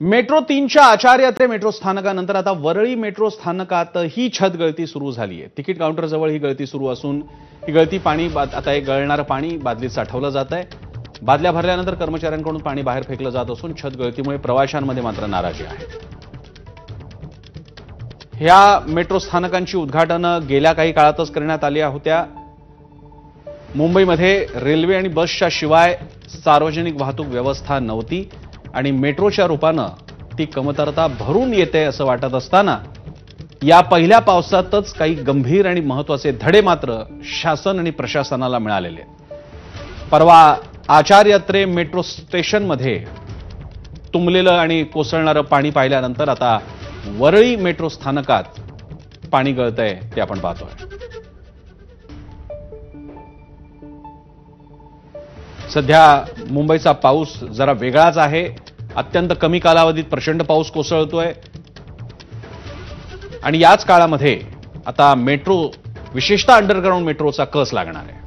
Metro 3च्या आचार्यात्रे metro स्थानकानंतर आता Worli metro स्थानकातही छत गळती सुरू झाली आहे। तिकीट काउंटरजवळ ही गळती सुरू असून ही गळती पाणी आता एक गळणारं पाणी बादलीत साठवलं जात आहे। बादल्या भरल्यानंतर कर्मचाऱ्यांकडून पाणी बाहेर फेकलं जात असून छत गळतीमुळे प्रवाशांमध्ये मात्र नाराजी आहे। ह्या मेट्रो स्थानकांची उद्घाटन गेल्या काही काळातच करण्यात आली होत्या। मुंबईमध्ये रेल्वे आणि बसच्या शिवाय सार्वजनिक वाहतूक व्यवस्था नव्हती आणि मेट्रोच्या रूपानं ती कमतरता भरून येते असं वाटत असताना या पहिल्या पावसातच काही गंभीर आणि महत्त्वाचे धडे मात्र शासन आणि प्रशासनाला मिळालेले आहेत। परवा आचार्यात्रे मेट्रो स्टेशनमध्ये तुंबलेलं आणि कोसळणारं पाणी पाहिल्यानंतर आता वरळी मेट्रो स्थानकात पाणी गळतंय ते आपण पाहतोय। सध्या मुंबईचा पाऊस जरा वेगळाच आहे। अत्यंत कमी कालावधीत प्रचंड पाऊस कोसळतोय आणि याच काळामध्ये आता मेट्रो विशेषतः अंडरग्राउंड मेट्रोचा कस लागणार आहे।